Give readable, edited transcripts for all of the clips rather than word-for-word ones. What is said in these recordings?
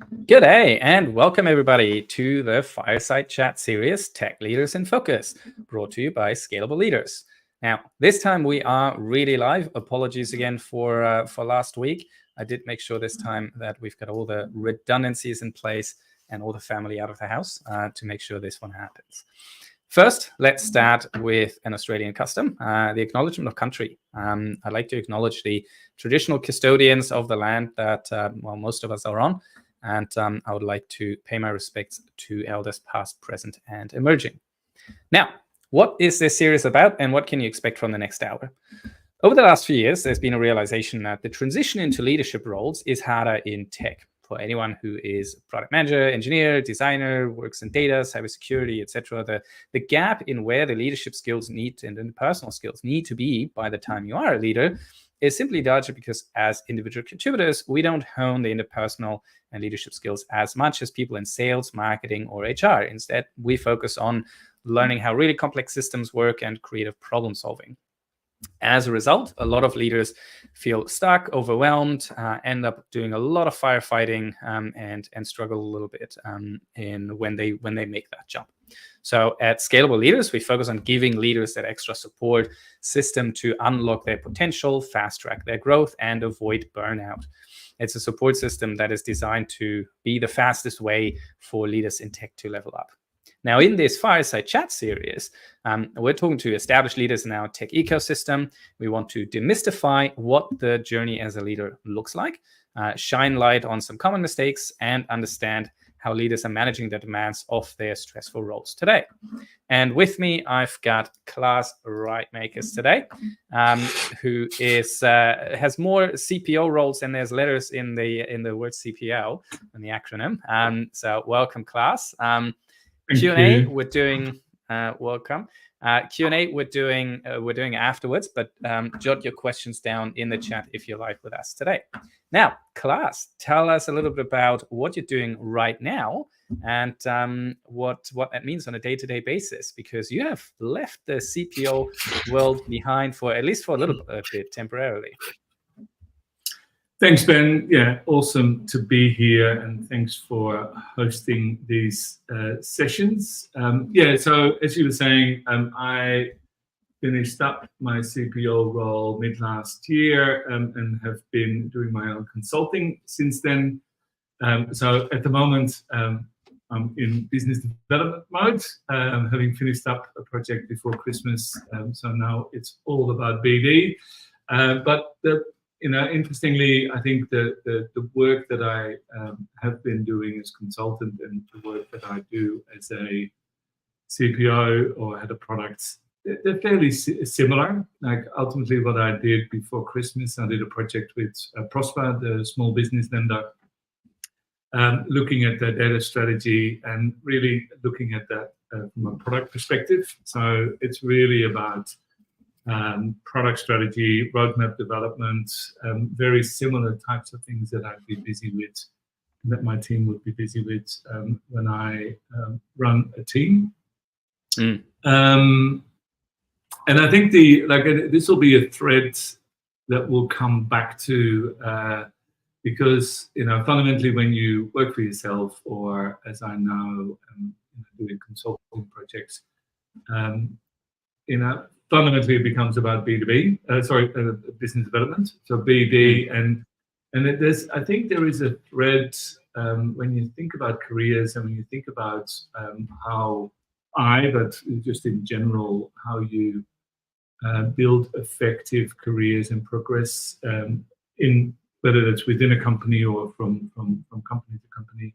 G'day and welcome everybody to the Fireside Chat series, Tech Leaders in Focus, brought to you by Scalable Leaders. Now, this time we are really live. Apologies again for last week. I did make sure this time that we've got all the redundancies in place and all the family out of the house to make sure this one happens. First, let's start with an Australian custom, the acknowledgement of country. I'd like to acknowledge the traditional custodians of the land that, most of us are on. And I would like to pay my respects to elders past, present, and emerging. Now, what is this series about and what can you expect from the next hour? Over the last few years, there's been a realization that the transition into leadership roles is harder in tech. For anyone who is a product manager, engineer, designer, works in data, cybersecurity, etc., the gap in where the leadership skills need and the personal skills need to be by the time you are a leader is simply larger because as individual contributors, we don't hone the interpersonal and leadership skills as much as people in sales, marketing, or HR. Instead, we focus on learning how really complex systems work and creative problem solving. As a result, a lot of leaders feel stuck, overwhelmed, end up doing a lot of firefighting and struggle a little bit when they make that jump. So at Scalable Leaders, we focus on giving leaders that extra support system to unlock their potential, fast track their growth, and avoid burnout. It's a support system that is designed to be the fastest way for leaders in tech to level up. Now, in this Fireside Chat series, we're talking to established leaders in our tech ecosystem. We want to demystify what the journey as a leader looks like, shine light on some common mistakes, and understand how leaders are managing the demands of their stressful roles today. And with me, I've got Klaas Raaijmakers today, who has more CPO roles than there's letters in the word CPO in the acronym. So welcome, Klaas. Q&A we're doing welcome. Q&A we're doing afterwards, but jot your questions down in the chat if you're live with us today. Now, Klaas, tell us a little bit about what you're doing right now and what that means on a day-to-day basis, because you have left the CPO world behind for at least for a little bit temporarily. Thanks, Ben. Yeah, awesome to be here, and thanks for hosting these sessions. So as you were saying, I finished up my CPO role mid last year and have been doing my own consulting since then. So at the moment, I'm in business development mode, having finished up a project before Christmas. So now it's all about BD. But interestingly, I think the work that I have been doing as consultant and the work that I do as a CPO or head of products, they're fairly similar. Like ultimately what I did before Christmas, I did a project with Prosper, the small business lender, looking at their data strategy and really looking at that from a product perspective. So it's really about product strategy, roadmap development, very similar types of things that I'd be busy with, that my team would be busy with when I run a team. And I think this will be a thread that will come back to because fundamentally when you work for yourself, or as I know, doing consulting projects, fundamentally it becomes about B2B, business development. So BD and I think there is a thread when you think about careers and when you think about but just in general, how you build effective careers and progress in whether that's within a company or from company to company.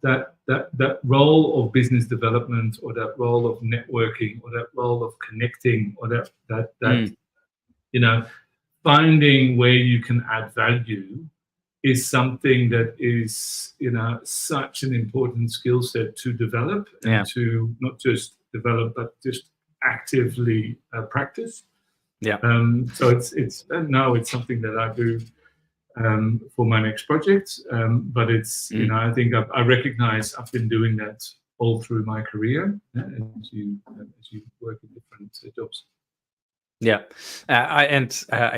That role of business development, or that role of networking, or that role of connecting, or that finding where you can add value is something that is such an important skill set to develop and to not just develop but just actively practice. So it's something that I do for my next project, but it's I think I recognize I've been doing that all through my career as you work in different jobs. Yeah, I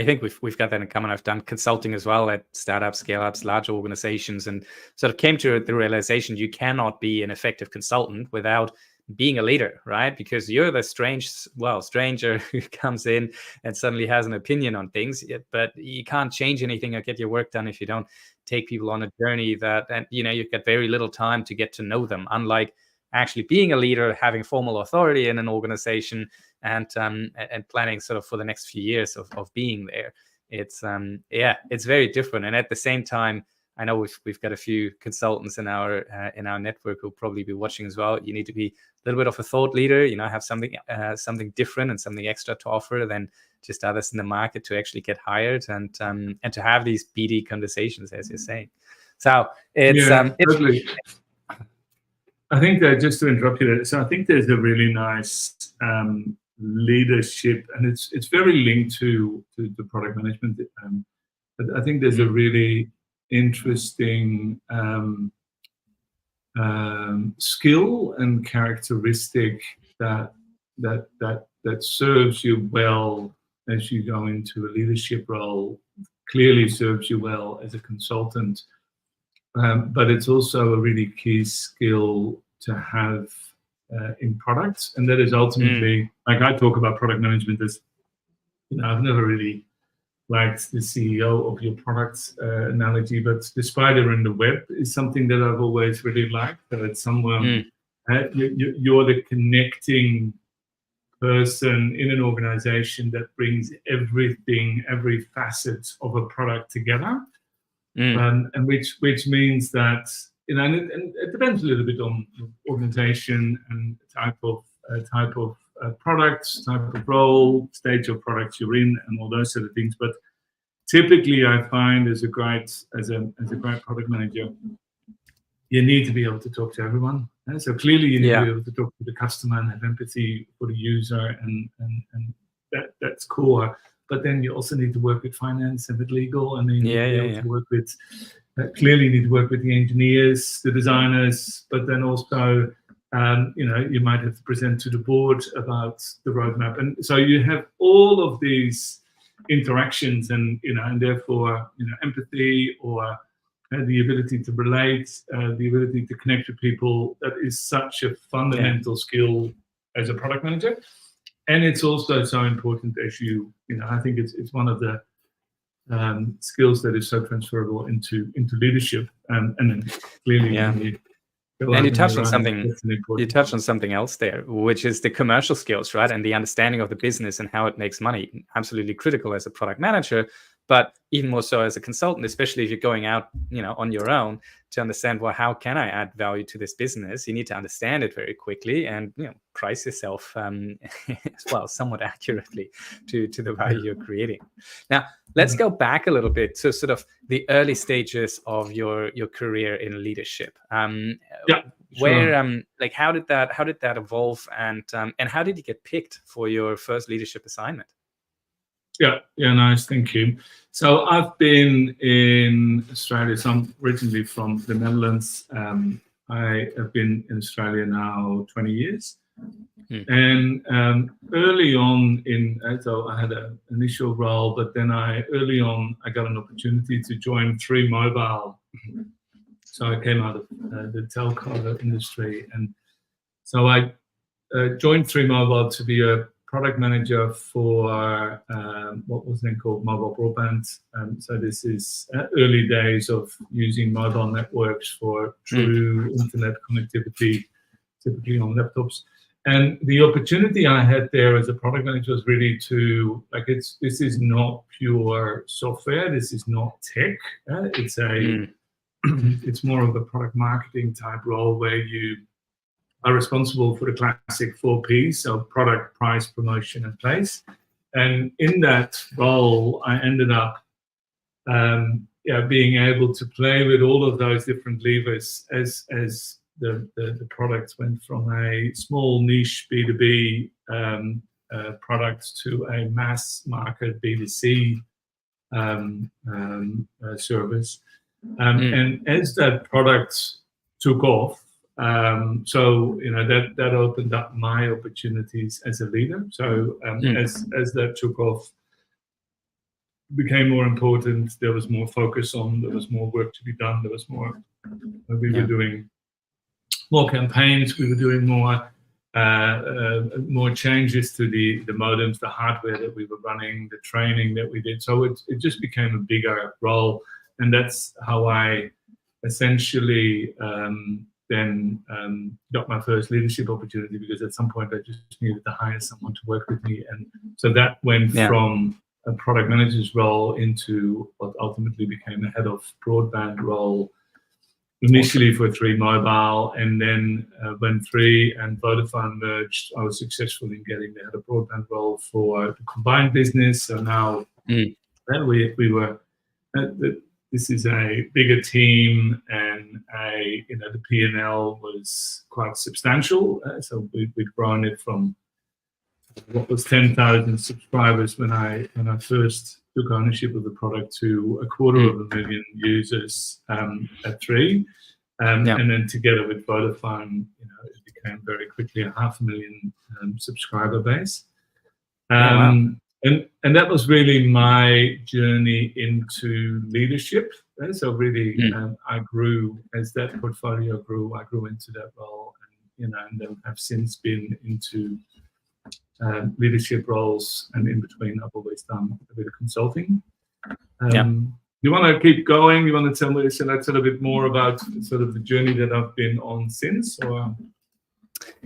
think we've got that in common. I've done consulting as well at startups, scale-ups, large organizations, and sort of came to the realization you cannot be an effective consultant without being a leader, right? Because you're the stranger who comes in and suddenly has an opinion on things, but you can't change anything or get your work done if you don't take people on a journey and you've got very little time to get to know them. Unlike actually being a leader, having formal authority in an organization, and planning sort of for the next few years of being there. It's it's very different. And at the same time, I know we've got a few consultants in our network who'll probably be watching as well. You need to be a little bit of a thought leader, have something different and something extra to offer than just others in the market to actually get hired and to have these BD conversations, as you're saying. So it's totally. I think that, just to interrupt you there, so I think there's a really nice leadership, and it's very linked to product management. But I think there's a really interesting skill and characteristic that serves you well as you go into a leadership role. Clearly serves you well as a consultant, but it's also a really key skill to have in products, and that is ultimately, like I talk about product management as, I've never really liked the CEO of your product analogy, but the spider in the web is something that I've always really liked. That it's someone, you're the connecting person in an organization that brings everything, every facet of a product together, and which means that, and it depends a little bit on organization and type of products, type of role, stage of products you're in, and all those sort of things. But typically, I find as a great product manager, you need to be able to talk to everyone. And so clearly, you need to be able to talk to the customer and have empathy for the user, and that's core. But then you also need to work with finance and with legal, and then you need to be able to work with. Clearly, you need to work with the engineers, the designers, but then also, you might have to present to the board about the roadmap, and so you have all of these interactions, and and therefore, empathy or the ability to relate, the ability to connect with people. That is such a fundamental skill as a product manager, and it's also so important as I think it's one of the skills that is so transferable into leadership, and then clearly and you touched on something. You touched on something else there, which is the commercial skills, right? And the understanding of the business and how it makes money. Absolutely critical as a product manager, but even more so as a consultant, especially if you're going out, on your own, to understand, well, how can I add value to this business? You need to understand it very quickly and price yourself as well, somewhat accurately to the value you're creating. Now, let's go back a little bit to sort of the early stages of your career in leadership. Where like how did that evolve, and how did you get picked for your first leadership assignment? Yeah, nice, thank you. So I've been in Australia. So I'm originally from the Netherlands. I have been in Australia now 20 years. And early on so I had an initial role, but then early on I got an opportunity to join 3 Mobile. So I came out of the telco industry, and so I joined 3 Mobile to be a product manager for what was then called mobile broadband. So this is early days of using mobile networks for true internet connectivity, typically on laptops. And the opportunity I had there as a product manager was really to, this is not pure software, this is not tech. It's more of a product marketing type role where you are responsible for the classic 4 Ps, so product, price, promotion, and place. And in that role, I ended up being able to play with all of those different levers as the product went from a small niche B2B product to a mass market B2C service. And as that product took off, So that opened up my opportunities as a leader. So as that took off, became more important. There was more focus on. There was more work to be done. There was more. We were doing more campaigns. We were doing more changes to the modems, the hardware that we were running, the training that we did. So it just became a bigger role, and that's how I essentially then got my first leadership opportunity, because at some point I just needed to hire someone to work with me, and so that went from a product manager's role into what ultimately became a head of broadband role, initially for 3 Mobile, and then when 3 and Vodafone merged, I was successful in getting the head of broadband role for the combined business. So now we were, this is a bigger team, and the P&L was quite substantial. So we'd grown it from what was 10,000 subscribers when I first took ownership of the product to 250,000 users at 3, and then together with Vodafone, it became very quickly a 500,000 subscriber base. And that was really my journey into leadership. So really, I grew as that portfolio grew. I grew into that role, and then have since been into leadership roles, and in between I've always done a bit of consulting. You want to keep going? You want to tell me a bit more about sort of the journey that I've been on since? Or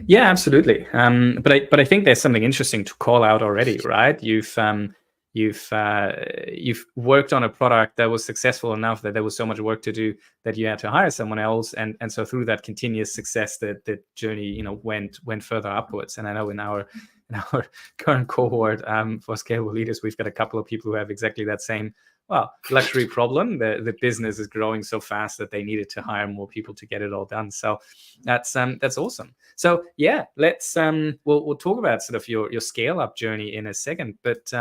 yeah, absolutely. But I think there's something interesting to call out already, right? You've worked on a product that was successful enough that there was so much work to do that you had to hire someone else, and so through that continuous success, the journey went further upwards. And I know in our current cohort for Scalable Leaders, we've got a couple of people who have exactly that same luxury problem. The business is growing so fast that they needed to hire more people to get it all done. So that's awesome. So yeah, let's we'll talk about sort of your scale up journey in a second. But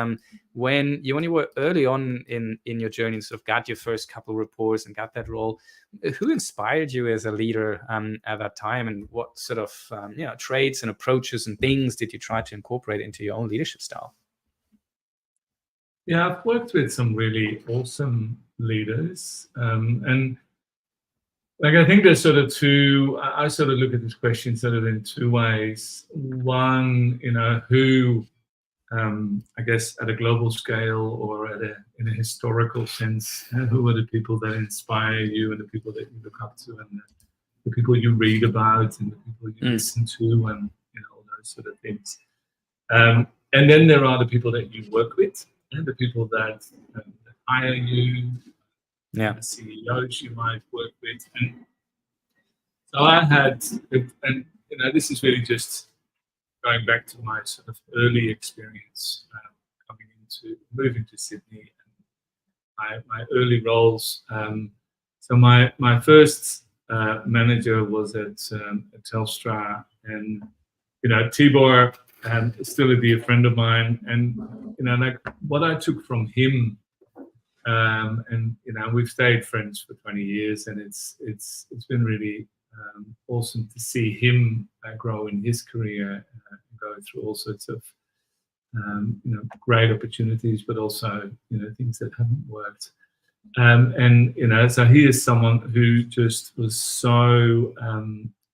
when you were early on in your journey and sort of got your first couple of reports and got that role, who inspired you as a leader at that time, and what sort of traits and approaches and things did you try to incorporate into your own leadership style? Yeah, I've worked with some really awesome leaders, and I think there's sort of two. I sort of look at this question sort of in two ways. One, who, I guess, at a global scale or in a historical sense, who are the people that inspire you, and the people that you look up to, and the people you read about, and the people you listen to, and all those sort of things. And then there are the people that you work with, and the people that hire you, the CEOs you might work with. And so I had, and this is really just going back to my sort of early experience moving to Sydney, and my early roles. So my first manager was at Telstra, and Tibor is still a dear friend of mine, and like what I took from him, and we've stayed friends for 20 years, and it's been really awesome to see him grow in his career, and go through all sorts of great opportunities, but also things that haven't worked. And so he is someone who just was so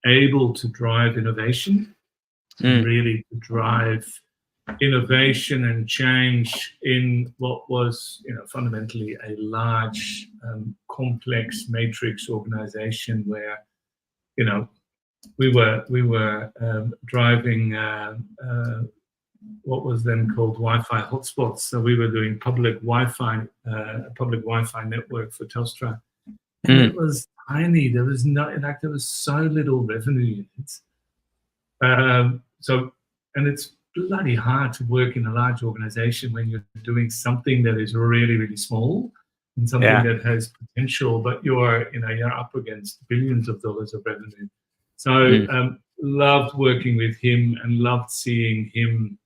able to drive innovation, really to drive innovation and change in what was fundamentally a large, complex matrix organization where we were driving what was then called Wi-Fi hotspots. So we were doing public Wi-Fi network for Telstra. And it was tiny. There was there was so little revenue in it. And it's bloody hard to work in a large organization when you're doing something that is really, really small and something that has potential, but you're up against billions of dollars of revenue. So loved working with him, and loved seeing him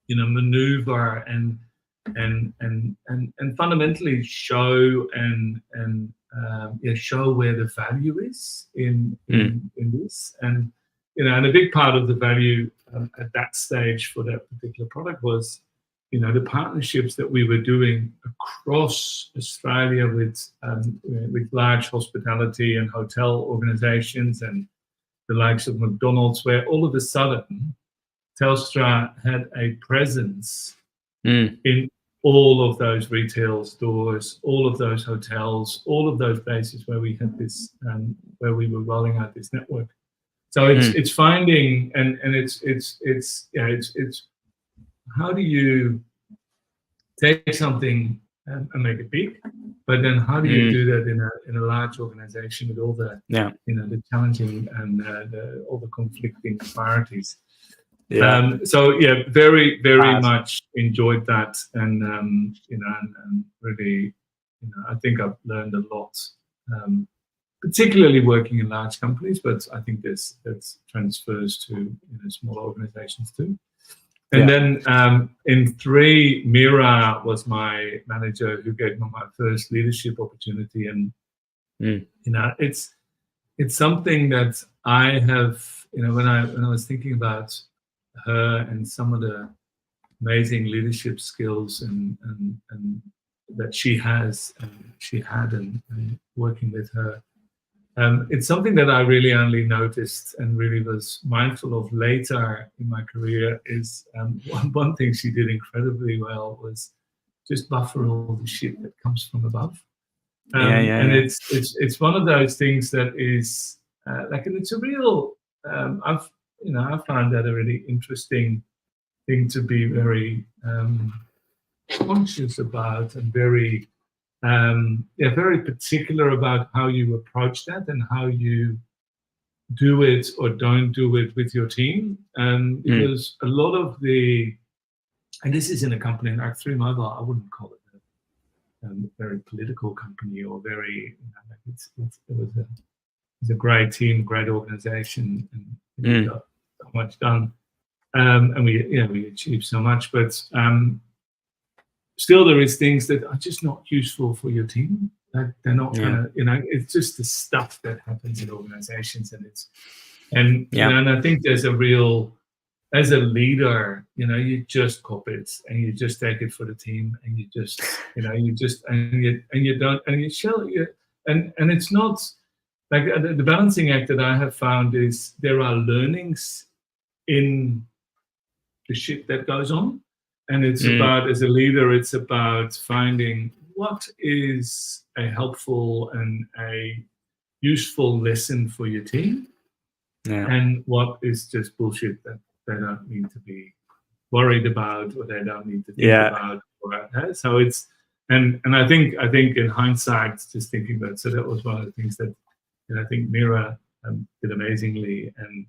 maneuver and fundamentally show and show where the value is in this. And and a big part of the value at that stage for that particular product was the partnerships that we were doing across Australia with large hospitality and hotel organizations and the likes of McDonald's, where all of a sudden Telstra had a presence in all of those retail stores, all of those hotels, all of those places where we had this, where we were rolling out this network. So it's finding and it's how do you take something and make it big, but then how do you do that in a large organization with all the the challenging and all the conflicting priorities. Very much enjoyed that, and and really I think I've learned a lot, particularly working in large companies, but I think that transfers to smaller organizations too. And then in 3, Mira was my manager who gave me my first leadership opportunity, and it's something that I have when I was thinking about her and some of the amazing leadership skills and that she has and she had and working with her. It's something that I really only noticed and really was mindful of later in my career is one thing she did incredibly well was just buffer all the shit that comes from above. And it's one of those things that is and it's a real I found that a really interesting thing to be very conscious about and very very particular about how you approach that and how you do it or don't do it with your team. Because a lot of and this is in a company like 3 Mobile, I wouldn't call it a very political company or very, it was a great team, great organization, and we got so much done. And we achieved so much, but still there is things that are just not useful for your team. That they're not gonna, it's just the stuff that happens in organizations, and I think there's a real, as a leader, you just cop it and you just take it for the team, and you just, you don't, and you show it, and it's not like the balancing act that I have found is there are learnings in the shit that goes on, and it's about, as a leader, it's about finding what is a helpful and a useful lesson for your team, and what is just bullshit that they don't need to be worried about or they don't need to think about. So it's and I think in hindsight, just thinking about, so that was one of the things that I think Mira did amazingly, and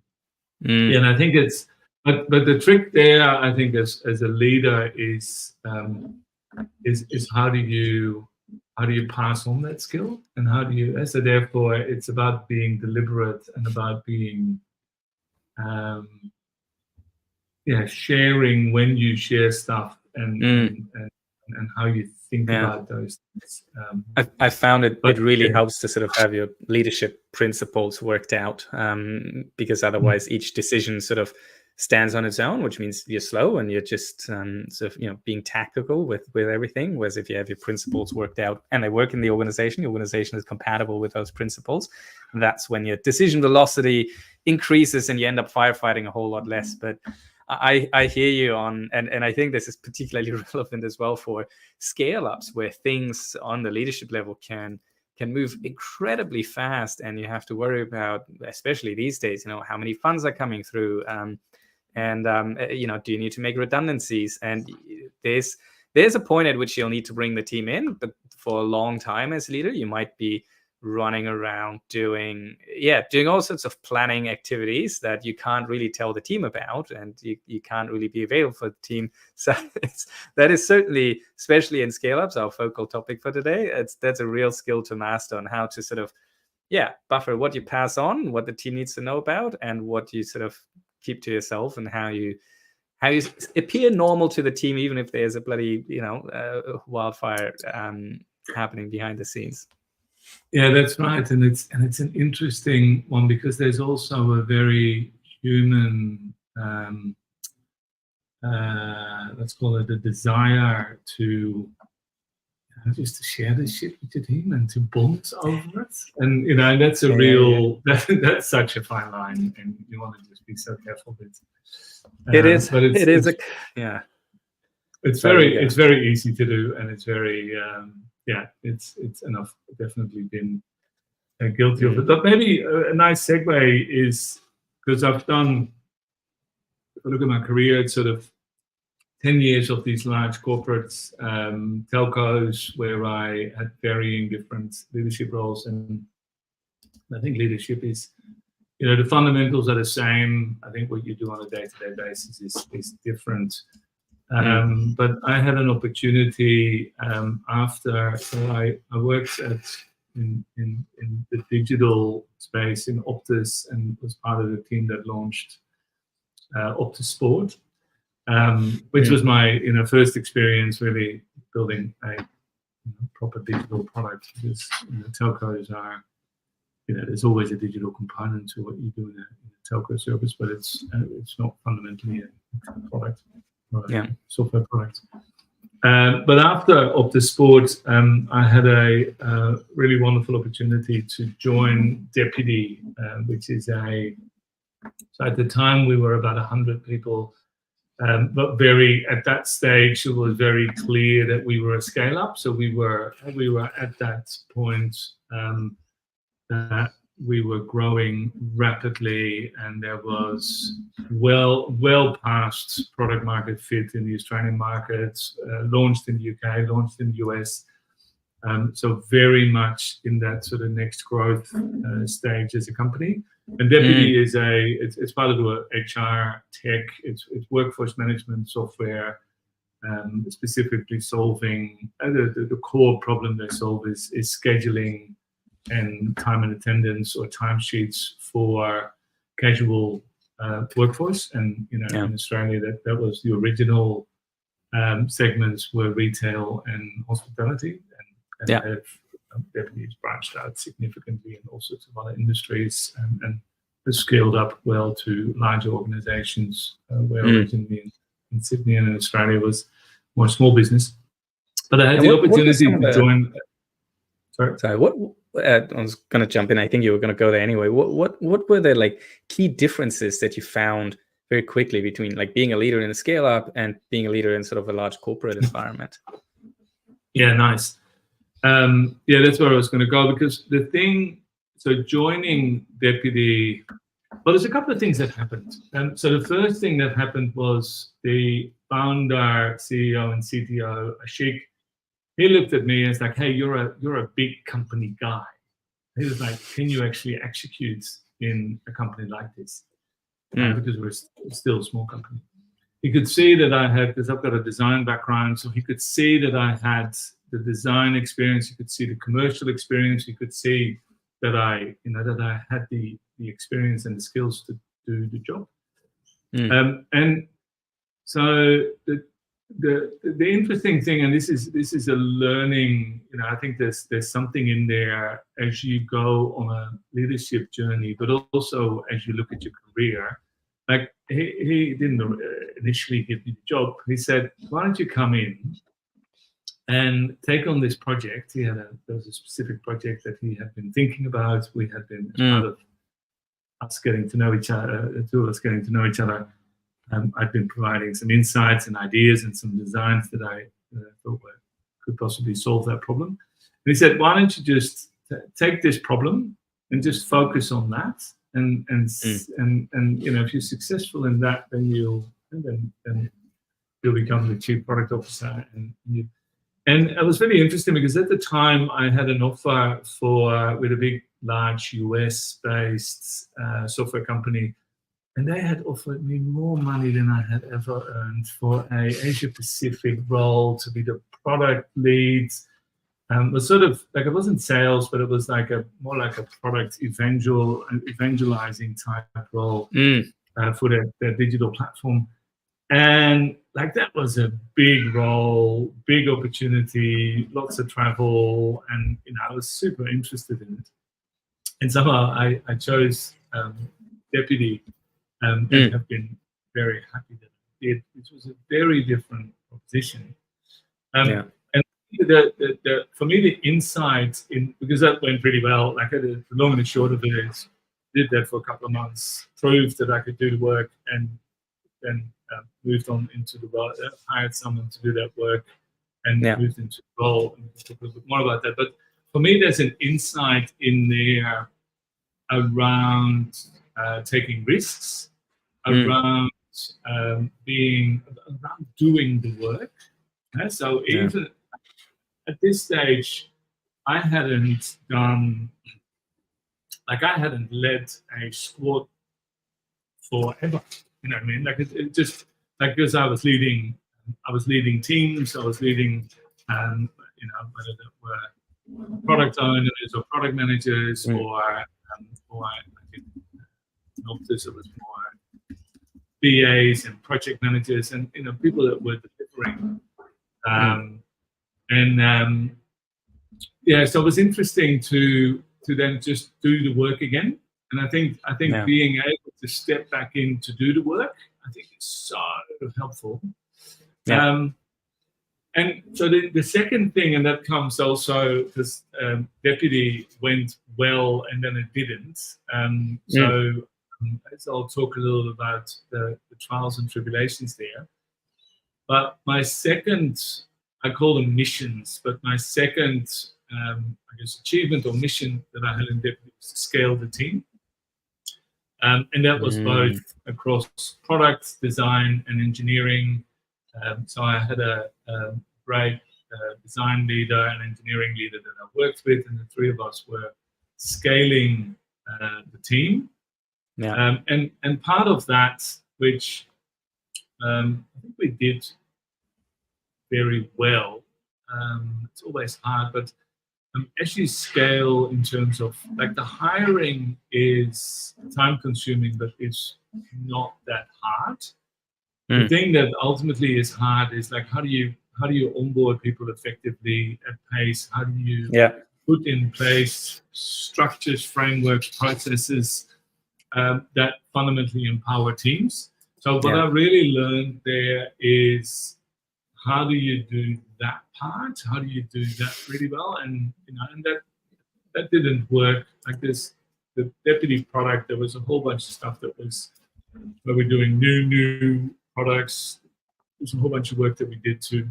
I think it's but the trick there, I think, as a leader is how do you pass on that skill, and how do you, so therefore it's about being deliberate and about being sharing when you share stuff and how you think about those things. I found it really helps to sort of have your leadership principles worked out, because otherwise each decision sort of stands on its own, which means you're slow and you're just sort of being tactical with everything. Whereas if you have your principles worked out and they work in the organization is compatible with those principles, that's when your decision velocity increases and you end up firefighting a whole lot less. But I hear you on, and I think this is particularly relevant as well for scale-ups, where things on the leadership level can move incredibly fast, and you have to worry about, especially these days, how many funds are coming through, and do you need to make redundancies? And there's a point at which you'll need to bring the team in, but for a long time as a leader, you might be running around doing all sorts of planning activities that you can't really tell the team about, and you can't really be available for the team. So that is certainly, especially in scale-ups, our focal topic for today. That's a real skill to master, on how to sort of buffer what you pass on, what the team needs to know about, and what you sort of keep to yourself, and how you appear normal to the team, even if there's a bloody wildfire happening behind the scenes. Yeah, that's right, and it's an interesting one because there's also a very human, let's call it a desire to just to share this shit with the team and to bond over it, and that's a real that's such a fine line, and you want to just be so careful with. It is, but yeah. It's very easy to do, and it's very it's enough. Definitely been guilty of it. But maybe a nice segue is because I've done. If I look at my career, it's sort of 10 years of these large corporates, telcos, where I had varying different leadership roles, and I think leadership is, the fundamentals are the same. I think what you do on a day-to-day basis is different. But I had an opportunity after, so I worked in the digital space in Optus and was part of the team that launched Optus Sport, which was my first experience really building a proper digital product, because telcos are, there's always a digital component to what you do in a telco service, but it's not fundamentally a product. Software product. But after Optus Sport, I had a really wonderful opportunity to join Deputy, which is so at the time we were about 100 people, but at that stage it was very clear that we were a scale-up. So we were at that point that we were growing rapidly, and there was well past product market fit in the Australian markets, launched in the UK, launched in the US. So very much in that sort of next growth stage as a company. And Deputy is it's part of the HR tech, it's workforce management software, specifically solving the core problem they solve is scheduling and time and attendance or timesheets for casual workforce. And in Australia, that was the original segments were retail and hospitality, and Deputy has branched out significantly in all sorts of other industries, and has scaled up well to larger organizations, where originally in Sydney and in Australia was more small business. But I had the opportunity to join. Sorry, what I was going to jump in. I think you were going to go there anyway. What were the key differences that you found very quickly between being a leader in a scale up and being a leader in sort of a large corporate environment? Yeah, nice. That's where I was going to go, because so joining Deputy, well, there's a couple of things that happened. So the first thing that happened was the founder, CEO, and CTO, Ashik. He looked at me and was like, "Hey, you're a big company guy." He was like, "Can you actually execute in a company like this?" Because we're still a small company. He could see that I had, because I've got a design background, so he could see that I had the design experience. He could see the commercial experience. He could see that I had the experience and the skills to do the job. And so the interesting thing, and this is a learning, I think there's something in there as you go on a leadership journey, but also as you look at your career. Like he didn't initially give me the job. He said, "Why don't you come in and take on this project?" There was a specific project that he had been thinking about. We had been part of us getting to know each other, the two of us getting to know each other. I'd been providing some insights and ideas and some designs that I thought could possibly solve that problem. And he said, "Why don't you just take this problem and just focus on that? And if you're successful in that, then you'll become the chief product officer." And it was really interesting because at the time I had an offer with a large US-based software company. And they had offered me more money than I had ever earned for a Asia Pacific role to be the product lead. It was sort of it wasn't sales, but it was more like a product evangelizing type role for their digital platform. And like that was a big role, big opportunity, lots of travel, and I was super interested in it. And somehow I chose deputy, and have been very happy that I did. It was a very different proposition. And for me, the insights because that went pretty well. Like the long and the short of it is, did that for a couple of months, proved that I could do the work, and then moved on into the role. Hired someone to do that work, and moved into the role. And we'll talk a little bit more about that. But for me, there's an insight in there around taking risks, around around doing the work. So even at this stage, I hadn't led a squad forever. You know what I mean? Like it just like because I was leading teams, I was leading, whether that were product owners or product managers or I think Optus, it was more BAs and project managers and people that were delivering. So it was interesting to then just do the work again. And I think being able to step back in to do the work, I think it's so helpful. And so the second thing, and that comes also because deputy went well and then it didn't. So I'll talk a little about the trials and tribulations there. But my second, I call them missions, but my second, achievement or mission that I had in deputy was to scale the team. And that was both across product design and engineering. So I had a great design leader and engineering leader that I worked with, and the three of us were scaling the team. And part of that, which I think we did very well. It's always hard, but as you scale in terms of like the hiring is time consuming, but it's not that hard. The thing that ultimately is hard is like how do you onboard people effectively at pace? How do you put in place structures, frameworks, processes that fundamentally empower teams? So what I really learned there is how do you do that part? How do you do that really well? And and that didn't work. Like this, the deputy product, there was a whole bunch of stuff that was where we're doing new products. There's a whole bunch of work that we did to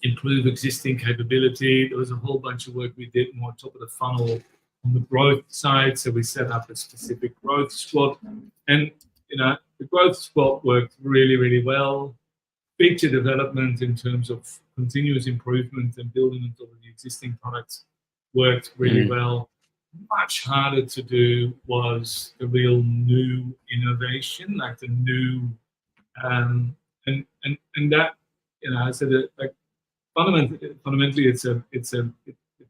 improve existing capability. There was a whole bunch of work we did more top of the funnel on the growth side. So we set up a specific growth squad, and the growth squad worked really, really well. Feature development in terms of continuous improvement and building on top of the existing products worked really well. Much harder to do was the real new innovation, like the new and that I said that like fundamentally it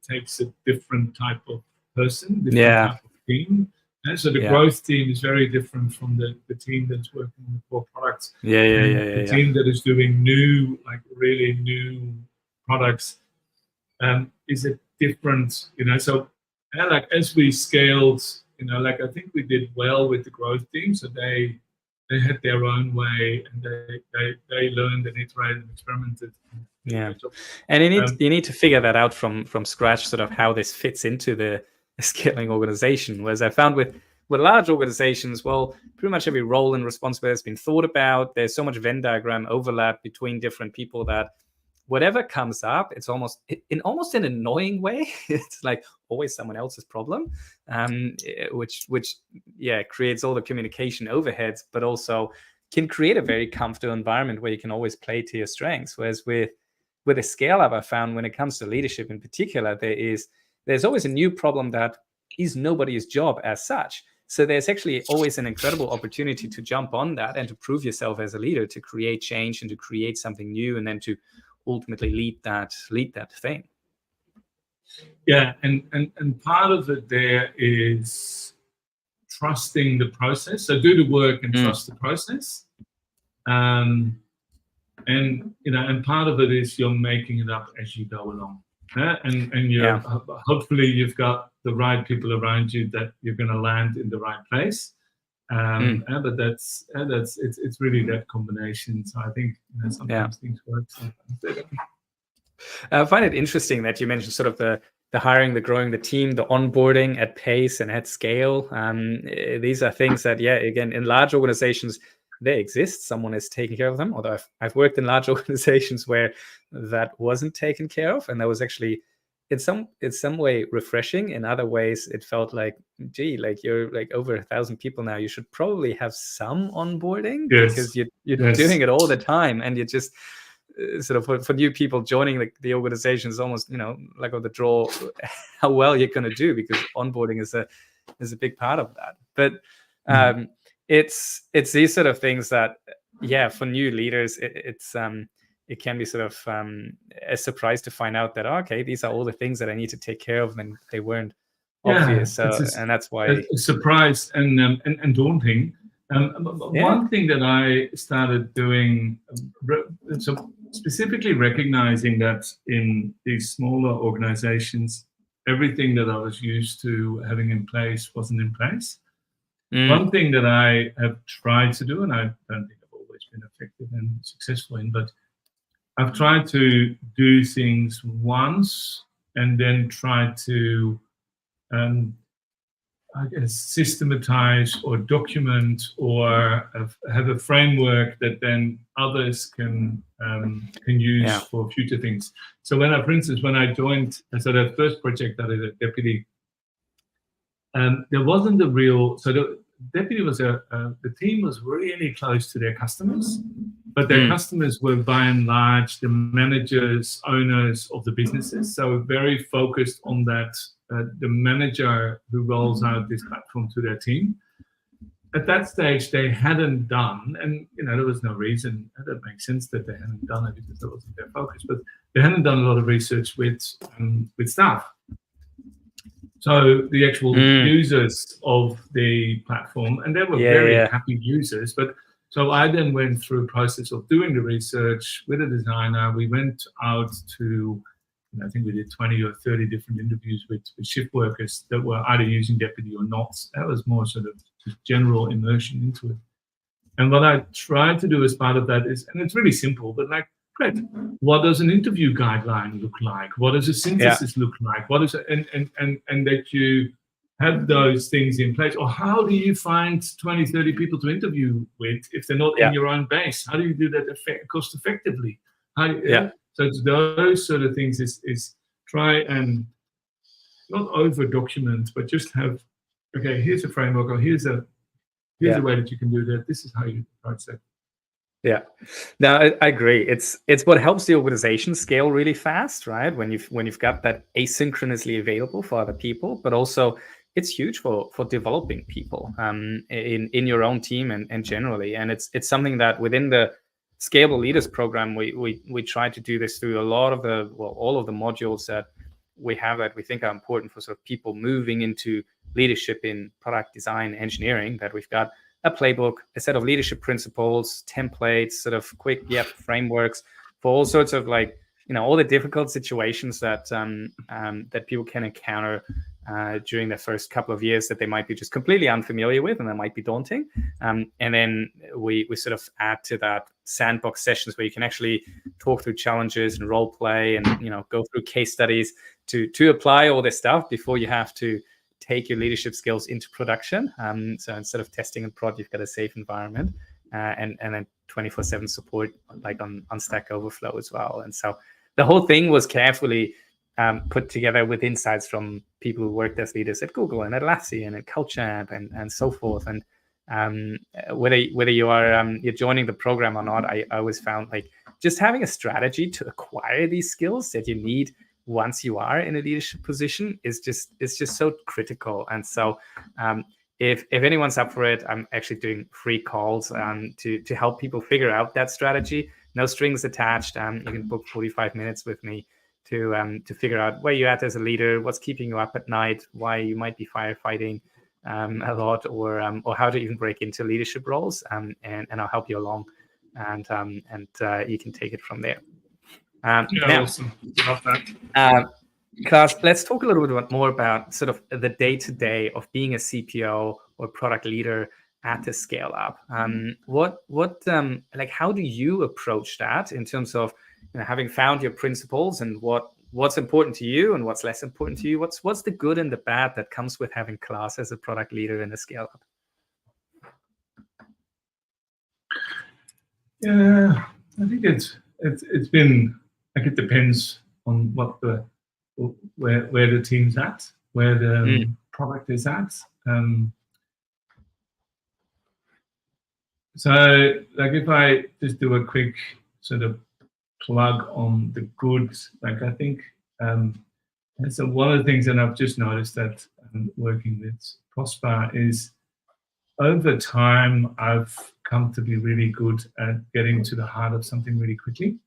takes a different type of person, different type of team. And so the growth team is very different from the team that's working on the core products. The team that is doing new, like really new products is a different, So like as we scaled, like I think we did well with the growth team. So they had their own way, and they learned and iterated and experimented. And you need to figure that out from scratch, sort of how this fits into the scaling organization. Whereas I found with large organizations, well, pretty much every role and responsibility has been thought about. There's so much Venn diagram overlap between different people that whatever comes up, it's almost an annoying way. It's like always someone else's problem, which creates all the communication overheads, but also can create a very comfortable environment where you can always play to your strengths. Whereas with a scale up, I found when it comes to leadership in particular, there's always a new problem that is nobody's job as such. So there's actually always an incredible opportunity to jump on that and to prove yourself as a leader, to create change and to create something new, and then to ultimately lead that thing. Yeah, and part of it there is trusting the process. So do the work and trust the process. And and part of it is you're making it up as you go along, and you're hopefully you've got the right people around you that you're going to land in the right place. But it's really that combination. So I think sometimes things work, sometimes they don't. I find it interesting that you mentioned sort of the hiring, the growing the team, the onboarding at pace and at scale. These are things that, again, in large organizations, they exist. Someone is taking care of them. Although I've worked in large organizations where that wasn't taken care of, and that was actually in some way refreshing. In other ways, it felt like, gee, like you're like over 1,000 people now. You should probably have some onboarding because you're doing it all the time, and you just sort of for new people joining the organization is almost like on the draw how well you're going to do, because onboarding is a big part of that. But it's these sort of things that for new leaders it can be sort of a surprise to find out that okay, these are all the things that I need to take care of, and they weren't obvious. And that's why a surprise and daunting. One thing that I started doing, so specifically recognizing that in these smaller organizations, everything that I was used to having in place wasn't in place. One thing that I have tried to do, and I don't think I've always been effective and successful in, but I've tried to do things once and then try to I guess systematize or document or have a framework that then others can use for future things. So for instance, when I joined, so the first project that I did at Deputy, there wasn't a real. So the Deputy was the team was really close to their customers, but their customers were by and large the managers, owners of the businesses. So very focused on that. The manager who rolls out this platform to their team. At that stage, they hadn't done, and there was no reason, that makes sense that they hadn't done it because that wasn't their focus, but they hadn't done a lot of research with staff. So the actual users of the platform, and they were very happy users, but so I then went through a process of doing the research with a designer. We went out to I think we did 20 or 30 different interviews with shift workers that were either using Deputy or not. That was more sort of just general immersion into it. And what I tried to do as part of that is, and it's really simple, but like, great, what does an interview guideline look like? What does a synthesis look like? What is and that you have those things in place? Or how do you find 20, 30 people to interview with if they're not in your own base? How do you do that cost effectively? So it's those sort of things is try and not over document, but just have, okay, here's a framework, or here's a way that you can do that. This is how you approach that. Yeah, no, I agree. It's what helps the organization scale really fast, right? When you've got that asynchronously available for other people, but also it's huge for developing people in your own team and generally. And it's something that within the Scalable Leaders program, we try to do this through a lot of all of the modules that we have that we think are important for sort of people moving into leadership in product design, engineering, that we've got a playbook, a set of leadership principles, templates, sort of quick frameworks for all sorts of all the difficult situations that that people can encounter during the first couple of years that they might be just completely unfamiliar with and that might be daunting. And then we sort of add to that sandbox sessions where you can actually talk through challenges and role play and go through case studies to apply all this stuff before you have to take your leadership skills into production. So instead of testing and prod, you've got a safe environment and then 24/7 support like on Stack Overflow as well. And so the whole thing was carefully put together with insights from people who worked as leaders at Google and at Atlassian and CultureAmp and so forth. And whether you are you're joining the program or not, I always found like just having a strategy to acquire these skills that you need once you are in a leadership position is just so critical. And so if anyone's up for it, I'm actually doing free calls to help people figure out that strategy. No strings attached. You can book 45 minutes with me to figure out where you're at as a leader, what's keeping you up at night, why you might be firefighting a lot, or how to even break into leadership roles. And I'll help you along and you can take it from there. Yeah, now, awesome. Love that. Klaas, let's talk a little bit more about sort of the day-to-day of being a CPO or product leader at a scale up. Like, how do you approach that in terms of, you know, having found your principles and what's important to you and what's less important to you? What's the good and the bad that comes with having Klaas as a product leader in a scale up? Yeah, I think it's been like, it depends on where the team's at, where the product is at. So, like, if I just do a quick sort of plug on the good, like, I think, and so one of the things that I've just noticed that working with Prosper is, over time, I've come to be really good at getting to the heart of something really quickly.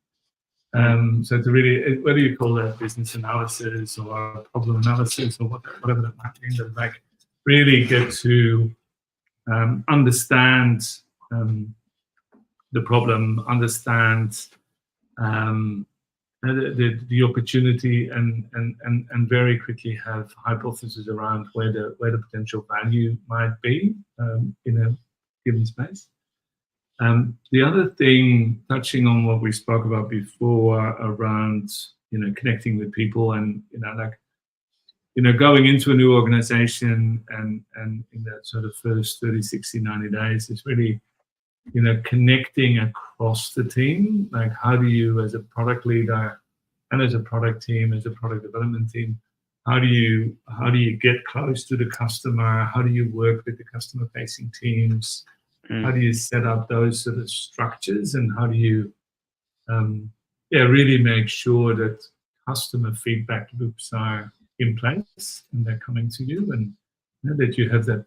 So to really, whether you call that business analysis or problem analysis or whatever that might mean, but like really get to understand the problem, understand the opportunity, and very quickly have hypotheses around where the potential value might be in a given space. The other thing, touching on what we spoke about before around, you know, connecting with people and, you know, like, you know, going into a new organization and in that sort of first 30, 60, 90 days is really, you know, connecting across the team. Like, how do you, as a product leader and as a product team, as a product development team, how do you get close to the customer? How do you work with the customer facing teams? How do you set up those sort of structures, and how do you really make sure that customer feedback loops are in place and they're coming to you, and, you know, that you have that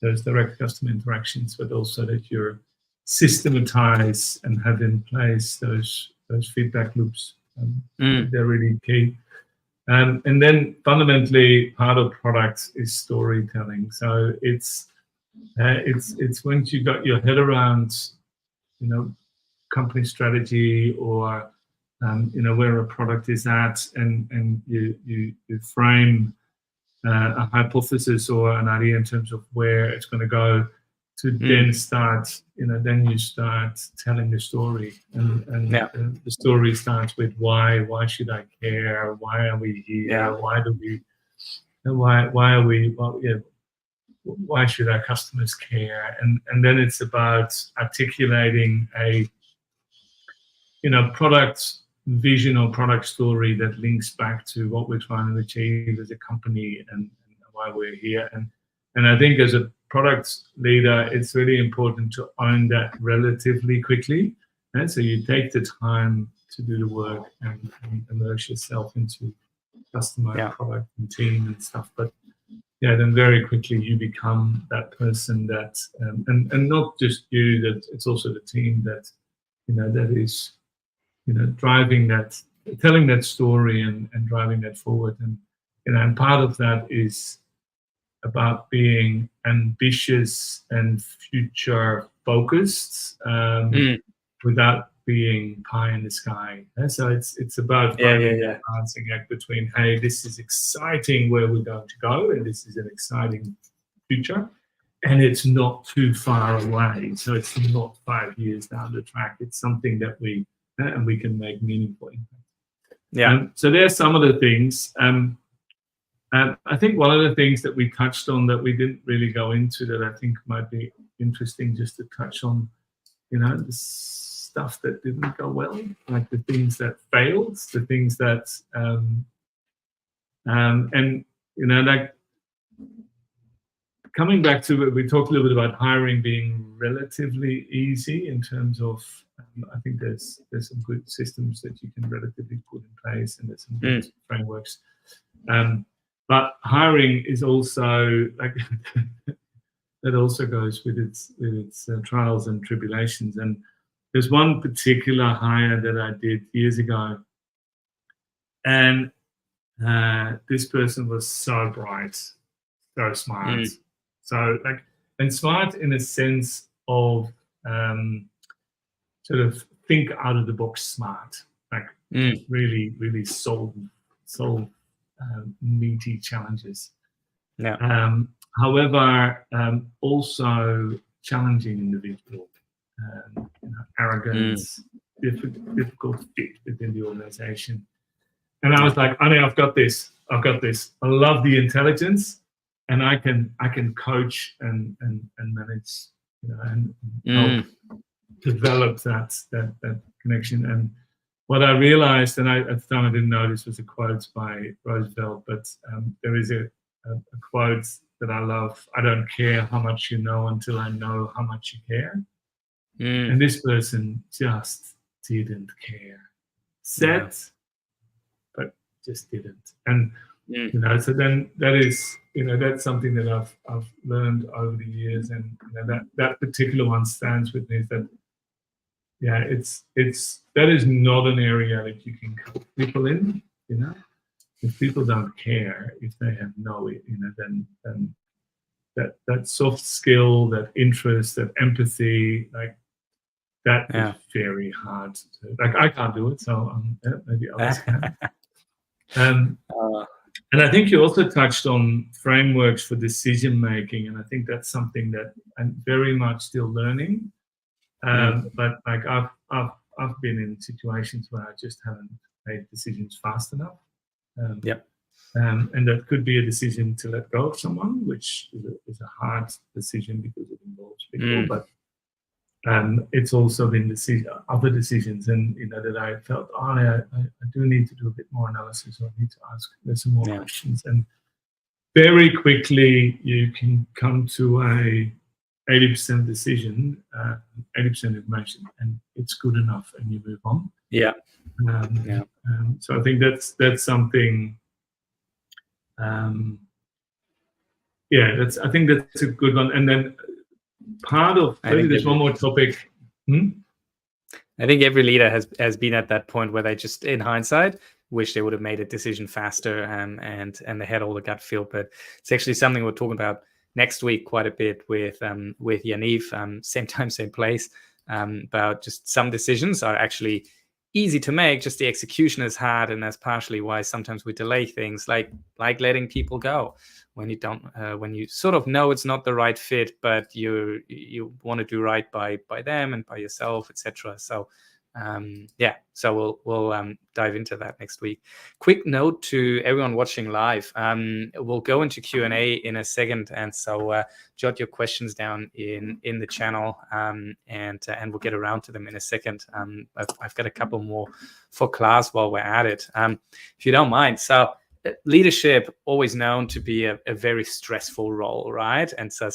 those direct customer interactions, but also that you're systematize and have in place those feedback loops. They're really key. And then fundamentally, part of product is storytelling. So it's once you got your head around, you know, company strategy or you know, where a product is at, and you frame a hypothesis or an idea in terms of where it's going to go, to then start, you know, then you start telling the story, and the story starts with why should I care? Why are we here? Why are we? Well, yeah. Why should our customers care? And then it's about articulating a, you know, product vision or product story that links back to what we're trying to achieve as a company and why we're here. And I think as a product leader, it's really important to own that relatively quickly. And so you take the time to do the work and immerse yourself into customer, product, and team and stuff. But yeah, then very quickly you become that person that, and not just you, that it's also the team that, you know, that is, you know, driving that, telling that story and driving that forward. And, you know, and part of that is about being ambitious and future focused without being pie in the sky. And so it's about finding that balancing act between, hey, this is exciting where we're going to go, and this is an exciting future, and it's not too far away. So it's not 5 years down the track. It's something that we can make meaningful impact. So there's some of the things. I think one of the things that we touched on that we didn't really go into that I think might be interesting just to touch on, you know, the stuff that didn't go well, like the things that failed, the things that, and, you know, like, coming back to it, we talked a little bit about hiring being relatively easy in terms of, I think there's some good systems that you can relatively put in place, and there's some good frameworks. But hiring is also, like, that also goes with its trials and tribulations. And there's one particular hire that I did years ago, and this person was so bright, so smart. So, like, and smart in a sense of sort of think out of the box smart, like really, really solve meaty challenges. Yeah. However, also challenging individual, arrogance, difficult fit within the organization. And I was like, Annie, I've got this. I love the intelligence, and I can coach and manage, and help develop that connection. And what I realized, and at the time I didn't know this was a quote by Roosevelt, but there is a quote that I love. I don't care how much you know until I know how much you care. And this person just didn't care. Said, but just didn't. And so then that is, that's something that I've learned over the years, and that particular one stands with me. Is that that is not an area that you can help people in. If people don't care, if they have no, then that soft skill, that interest, that empathy, like that is very hard to, like, I can't do it, so maybe others can. And I think you also touched on frameworks for decision making, and I think that's something that I'm very much still learning. But like I've been in situations where I just haven't made decisions fast enough. And that could be a decision to let go of someone, which is a hard decision because it involves people. But it's also been other decisions, and that I felt, I do need to do a bit more analysis, or I need to ask some more questions. And very quickly you can come to a 80% decision, 80% information, and it's good enough, and you move on. So I think that's something. I think that's a good one. And then part of, maybe there's one more topic. I think every leader has been at that point where they just, in hindsight, wish they would have made a decision faster, and they had all the gut feel. But it's actually something we're talking about next week quite a bit with Yaniv, same time, same place, about just some decisions are actually easy to make, just the execution is hard, and that's partially why sometimes we delay things, like letting people go when you don't, when you sort of know it's not the right fit, but you want to do right by them and by yourself, etc. So so we'll dive into that next week. Quick note to everyone watching live, we'll go into Q&A in a second, and so jot your questions down in the channel, and we'll get around to them in a second. I've got a couple more for Klaas while we're at it, if you don't mind. So leadership, always known to be a very stressful role, right? And so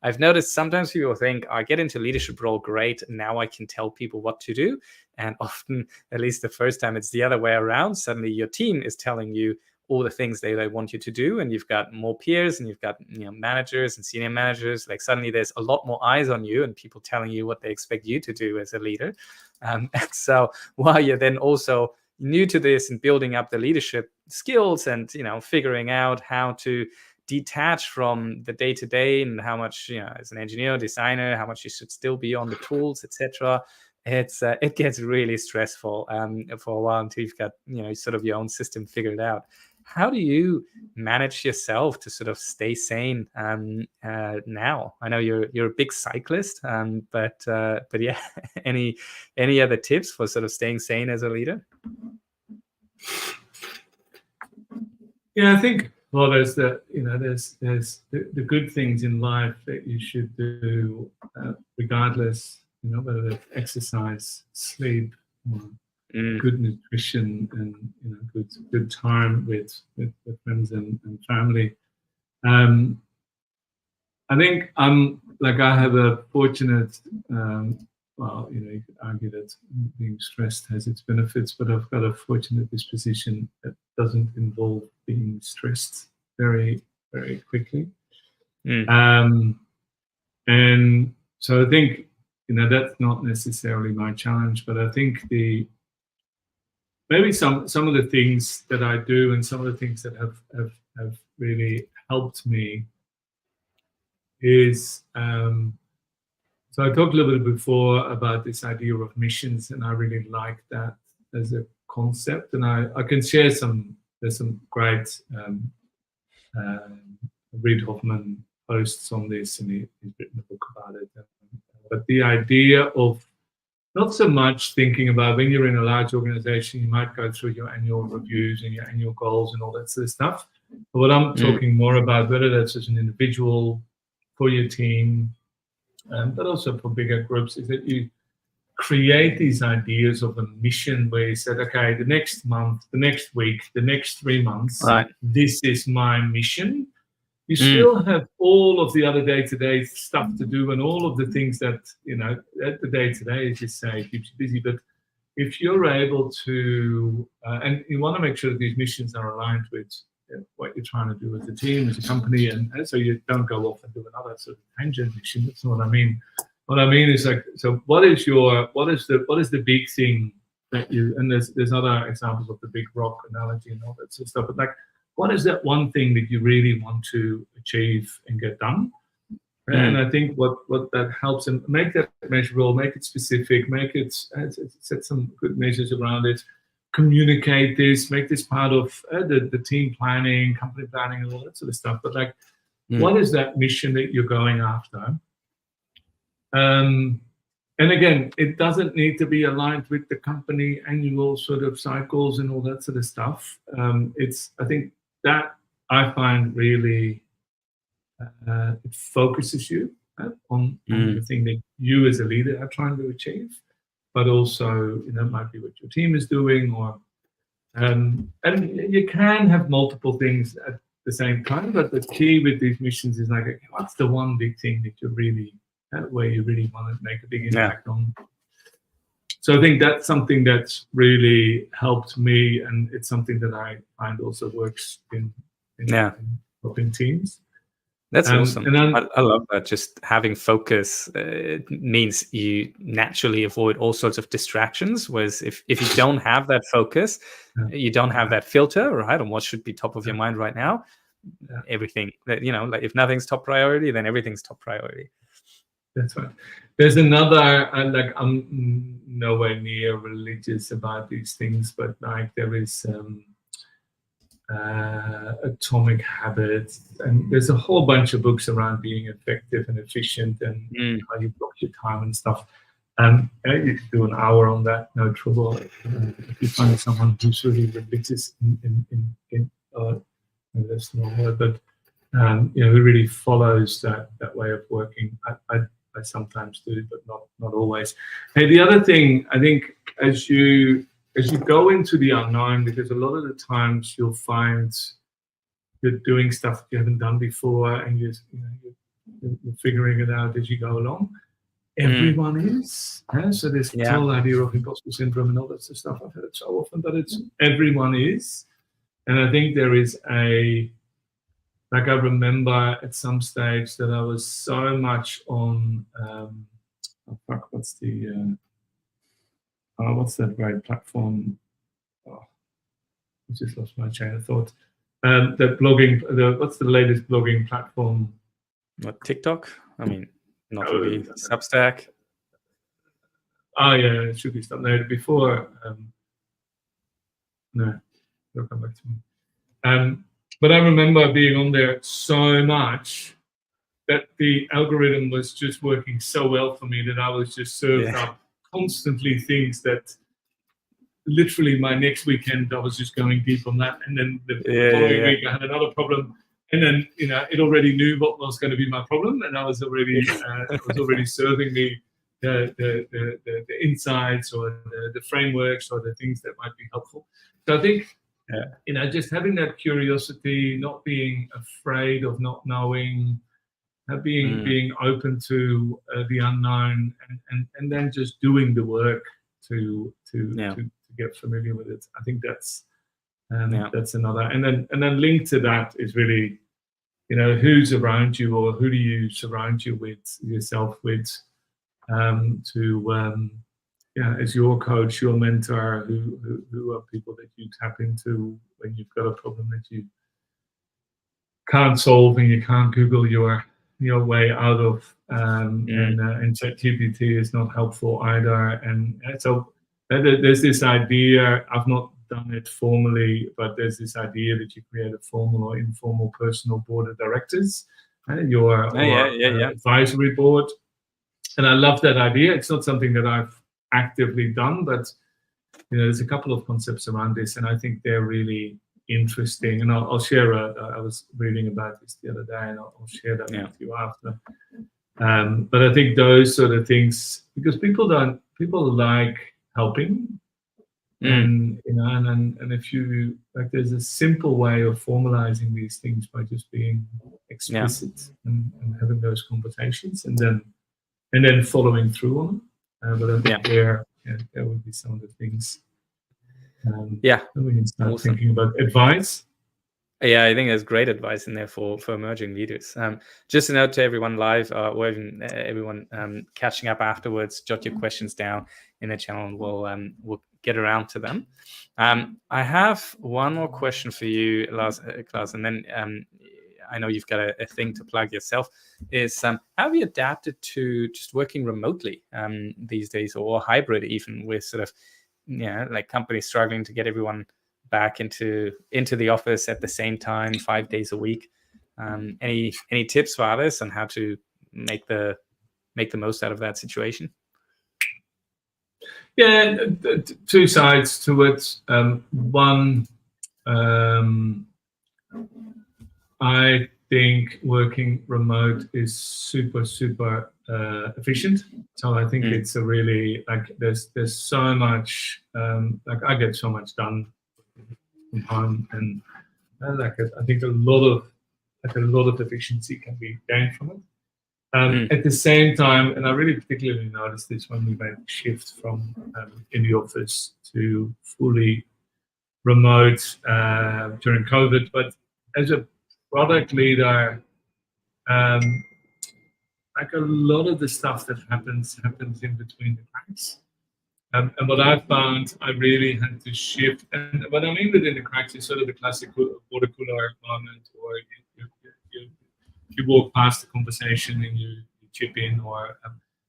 I've noticed sometimes people think, I get into leadership role, great, now I can tell people what to do. And often, at least the first time, it's the other way around. Suddenly your team is telling you all the things they want you to do, and you've got more peers, and you've got managers and senior managers. Like suddenly there's a lot more eyes on you, and people telling you what they expect you to do as a leader. And so while you're then also new to this and building up the leadership skills, and figuring out how to detach from the day-to-day, and how much as an engineer or designer, how much you should still be on the tools, etc. It gets really stressful for a while until you've got sort of your own system figured out. How do you manage yourself to sort of stay sane now? I know you're a big cyclist, but yeah, any other tips for sort of staying sane as a leader? Yeah, I think, well, there's the good things in life that you should do regardless, whether it's exercise, sleep, good nutrition, and good time with friends and family. I think I have a fortunate, you could argue that being stressed has its benefits, but I've got a fortunate disposition that doesn't involve being stressed very, very quickly. And so I think, that's not necessarily my challenge, but I think maybe some of the things that I do, and some of the things that have really helped me is So I talked a little bit before about this idea of missions, and I really like that as a concept. And I can share there's some great Reid Hoffman posts on this, and he's written a book about it. But the idea of not so much thinking about when you're in a large organization, you might go through your annual reviews and your annual goals and all that sort of stuff. But what I'm talking more about, whether that's as an individual, for your team, but also for bigger groups, is that you create these ideas of a mission where you said, okay, the next month, the next week, the next 3 months, this is my mission. You still have all of the other day-to-day stuff to do and all of the things that, the day-to-day, as you say, keeps you busy. But if you're able to, and you want to make sure that these missions are aligned with what you're trying to do as a team, as a company, and so you don't go off and do another sort of tangent mission. That's not what I mean. What I mean is so what is the big thing that you, and there's other examples of the big rock analogy and all that sort of stuff, but what is that one thing that you really want to achieve and get done? And I think what that helps, and make that measurable, make it specific, set some good measures around it, communicate this, make this part of the team planning, company planning, and all that sort of stuff. But what is that mission that you're going after? And again, it doesn't need to be aligned with the company annual sort of cycles and all that sort of stuff. I think that I find really it focuses you on the thing that you as a leader are trying to achieve, but also it might be what your team is doing, or and you can have multiple things at the same time. But the key with these missions is okay, what's the one big thing that you really where you really want to make a big impact on? So I think that's something that's really helped me, and it's something that I find also works in helping teams. That's awesome. And I love that. Just having focus means you naturally avoid all sorts of distractions. Whereas if you don't have that focus, you don't have that filter, right, on what should be top of your mind right now. Everything, if nothing's top priority, then everything's top priority. That's right. There's another, I'm nowhere near religious about these things, but there is Atomic Habits, and there's a whole bunch of books around being effective and efficient and how you block your time and stuff. You can do an hour on that, no trouble. If you find someone who's really religious in that's not a word, but who really follows that way of working. I sometimes do, but not always. Hey, the other thing, I think, as you go into the unknown, because a lot of the times you'll find you're doing stuff you haven't done before, and you're figuring it out as you go along. Everyone is. So this whole idea of imposter syndrome and all that sort of stuff, I've heard it so often, but everyone is. And I think there is I remember at some stage that I was so much on, what's that great platform? Oh, I just lost my chain of thought. That blogging, what's the latest blogging platform? What, TikTok? I mean, not really. Substack? Oh, yeah, it should be something there before. No, it'll come back to me. But I remember being on there so much that the algorithm was just working so well for me that I was just served up constantly things that literally my next weekend I was just going deep on that, and then the following week I had another problem, and then it already knew what was going to be my problem, and I was already serving me the insights or the frameworks or the things that might be helpful. So I think just having that curiosity, not being afraid of not knowing, being open to the unknown, and then just doing the work to get familiar with it. I think that's another. And then linked to that is really, who's around you, or who do you surround yourself with, as your coach, your mentor, who are people that you tap into when you've got a problem that you can't solve and you can't Google your your way out of, and ChatGPT is not helpful either. And so there's this idea, I've not done it formally, but there's this idea that you create a formal or informal personal board of directors, your advisory board. And I love that idea. It's not something that I've actively done, but there's a couple of concepts around this, and I think they're really interesting. And I'll share. I was reading about this the other day, and I'll share that with you after. But I think those sort of things, because people like helping, and and if you like, there's a simple way of formalizing these things by just being explicit and having those conversations, and then following through on them. But I think there would be some of the things. We can start thinking about advice. Yeah, I think there's great advice in there for emerging leaders. Just a note to everyone live, or even everyone catching up afterwards, jot your questions down in the channel, and we'll get around to them. I have one more question for you, Klaas, and then I know you've got a thing to plug yourself. Is how have you adapted to just working remotely these days, or hybrid even, with sort of like companies struggling to get everyone back into the office at the same time 5 days a week? Any tips for others on how to make the most out of that situation? Yeah, two sides to it. One, I think working remote is super efficient. So I think it's a really, like, there's so much, like, I get so much done from home, and I think a lot of efficiency can be gained from it. At the same time, and I really particularly noticed this when we made the shift from in the office to fully remote during COVID, but as a product leader, like, a lot of the stuff that happens in between the cracks. And what I found, I really had to shift. And what I mean within the cracks is sort of the classic water cooler moment, or you walk past the conversation and you chip in, or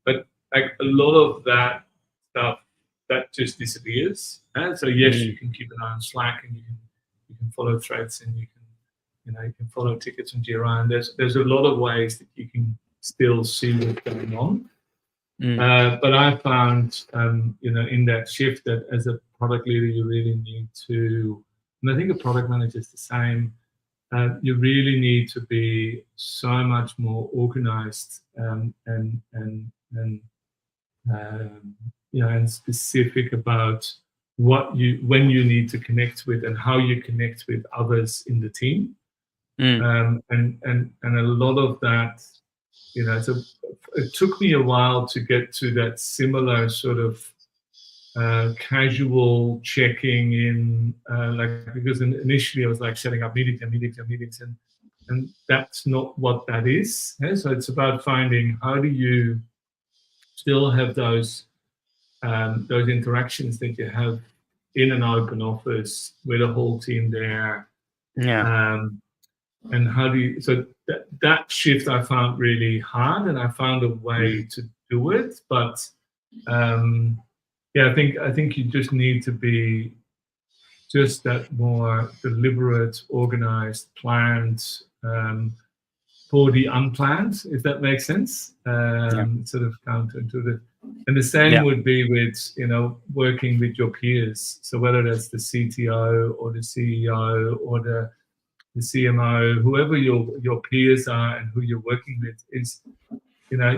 but like a lot of that stuff that just disappears. And so yes, you can keep an eye on Slack, and you can follow threads, and you can follow tickets on Jira, and there's a lot of ways that you can still see what's going on. But I found, in that shift, that as a product leader, you really need to, and I think a product manager is the same. You really need to be so much more organized and specific about when you need to connect with and how you connect with others in the team. And a lot of that, so it took me a while to get to that similar sort of casual checking in, because initially I was like setting up meetings, and that's not what that is. So it's about finding, how do you still have those interactions that you have in an open office with a whole team there. And how do you, so that shift I found really hard, and I found a way to do it. But I think you just need to be just that more deliberate, organized, planned, for the unplanned, if that makes sense. Sort of counterintuitive. And the same would be with, working with your peers. So whether that's the CTO or the CEO or the CMO, whoever your peers are and who you're working with, is,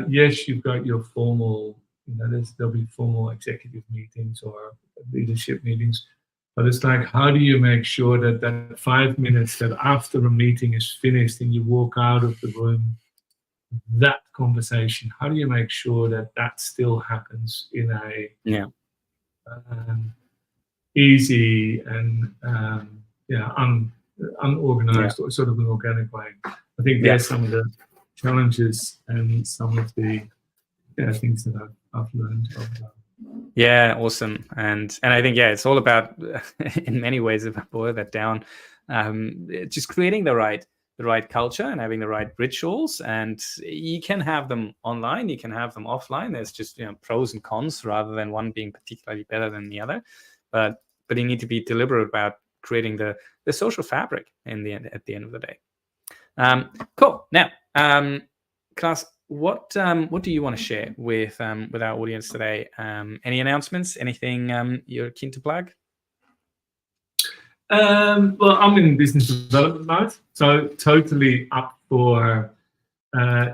yes, you've got your formal, there'll be formal executive meetings or leadership meetings, but it's like, how do you make sure that 5 minutes that after a meeting is finished and you walk out of the room, that conversation, how do you make sure that still happens in a easy and unorganized or sort of an organic way? I think there's some of the challenges and some of the things that I've learned about. Yeah, awesome. And I think, it's all about, in many ways, if I boil that down, just creating the right the right culture and having the right rituals. And you can have them online, you can have them offline. There's just pros and cons rather than one being particularly better than the other. But you need to be deliberate about creating the social fabric at the end of the day. Cool. Now, Klaas, what do you want to share with our audience today? Any announcements? Anything you're keen to plug? Well, I'm in business development mode, so totally up for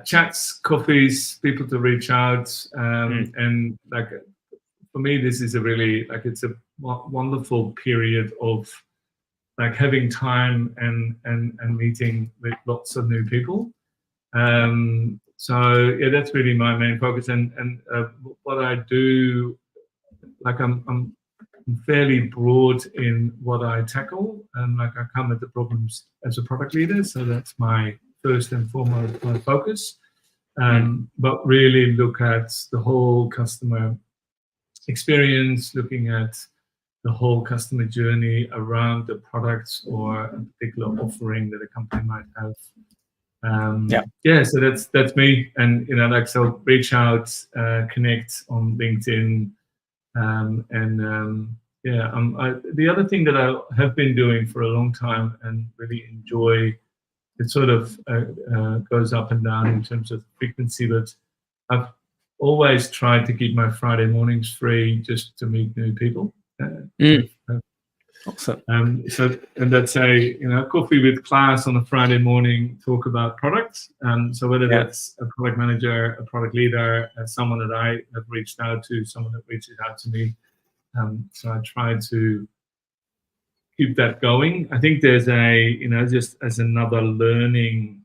chats, coffees, people to reach out, and like for me, this is a really it's a wonderful period of like having time and meeting with lots of new people. So yeah, that's really my main focus, and what I do, like I'm fairly broad in what I tackle, and like I come at the problems as a product leader, so that's my first and foremost my focus. But really look at the whole customer experience, looking at the whole customer journey around the products or a particular offering that a company might have. So that's me, and so reach out, connect on LinkedIn. The other thing that I have been doing for a long time and really enjoy, it sort of goes up and down in terms of frequency, but I've always tried to keep my Friday mornings free just to meet new people. Awesome. And that's a coffee with Klaas on a Friday morning, talk about products. So whether that's a product manager, a product leader, someone that I have reached out to, someone that reaches out to me. So I try to keep that going. I think there's just as another learning,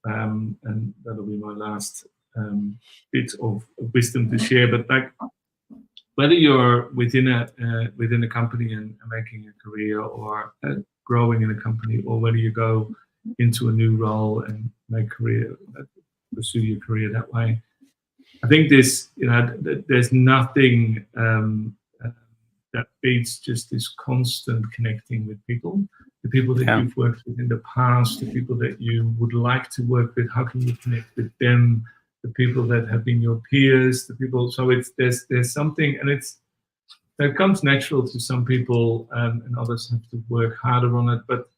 and that'll be my last bit of wisdom to share. But like, whether you're within a company and making a career, or growing in a company, or whether you go into a new role and pursue your career that way, I think there's nothing that beats just this constant connecting with people, the people that you've worked with in the past, the people that you would like to work with. How can you connect with them? The people that have been your peers, the people. So there's something, and that comes natural to some people, and others have to work harder on it. But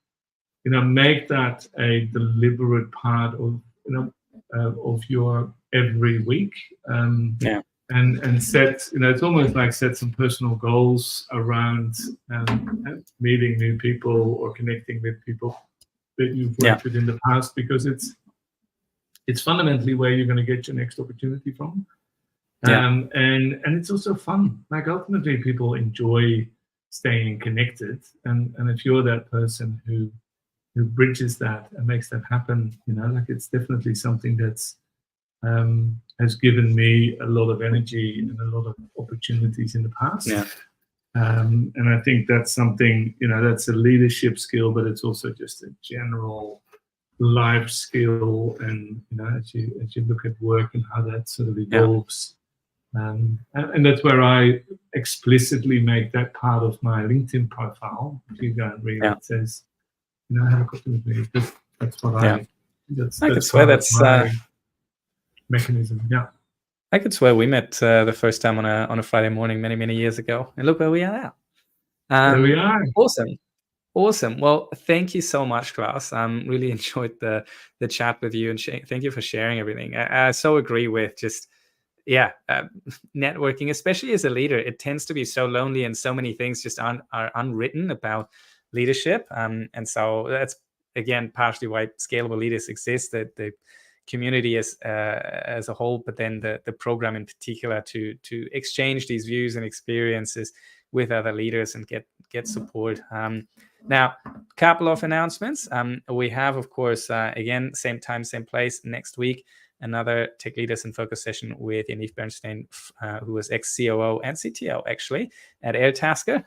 make that a deliberate part of your every week. And set, it's almost like set some personal goals around meeting new people or connecting with people that you've worked with in the past, because it's fundamentally where you're going to get your next opportunity from. And it's also fun. Like, ultimately, people enjoy staying connected, and if you're that person who bridges that and makes that happen, it's definitely something that's has given me a lot of energy and a lot of opportunities in the past. And I think that's something, that's a leadership skill, but it's also just a general life skill. And as you look at work and how that sort of evolves, and that's where I explicitly make that part of my LinkedIn profile. If you go and read it says, have a coffee with me. That's what I could swear that's mechanism. I could swear we met the first time on a Friday morning many years ago, and look where we are now. There we are. Awesome. Well, thank you so much, Klaas. Really enjoyed the chat with you, and thank you for sharing everything. I so agree with just networking, especially as a leader. It tends to be so lonely, and so many things just are unwritten about leadership. And so that's again partially why Scalable Leaders exist. That the community as a whole, but then the program in particular to exchange these views and experiences with other leaders and get support. Now, a couple of announcements. We have, of course, again, same time, same place next week, another Tech Leaders in Focus session with Yaniv Bernstein, who was ex-COO and CTO, actually, at Airtasker,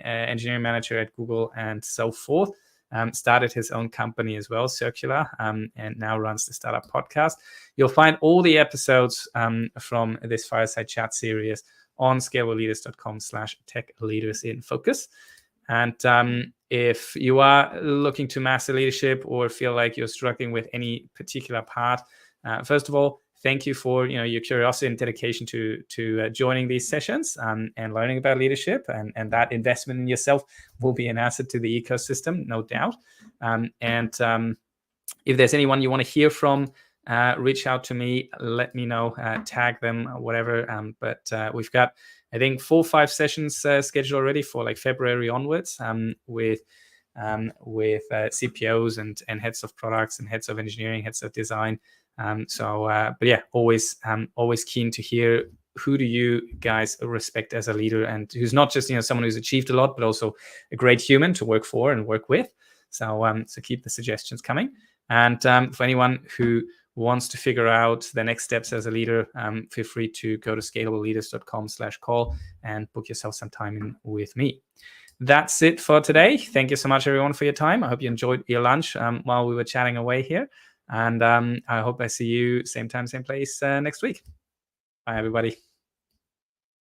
engineering manager at Google, and so forth. Started his own company as well, Circular, and now runs the Startup Podcast. You'll find all the episodes from this Fireside Chat series on scaleableleaders.com/techleadersinfocus. And if you are looking to master leadership or feel like you're struggling with any particular part, first of all, thank you for your curiosity and dedication to joining these sessions and learning about leadership, and that investment in yourself will be an asset to the ecosystem, no doubt. If there's anyone you want to hear from, reach out to me, let me know, tag them, whatever. But we've got, I think, 4 or 5 sessions scheduled already for like February onwards, with CPOs and heads of products and heads of engineering, heads of design. But yeah, always keen to hear, who do you guys respect as a leader, and who's not just someone who's achieved a lot, but also a great human to work for and work with. So keep the suggestions coming. And for anyone who wants to figure out the next steps as a leader, feel free to go to scalableleaders.com/call and book yourself some time in with me. That's it for today. Thank you so much, everyone, for your time. I hope you enjoyed your lunch while we were chatting away here. And I hope I see you same time, same place next week. Bye, everybody.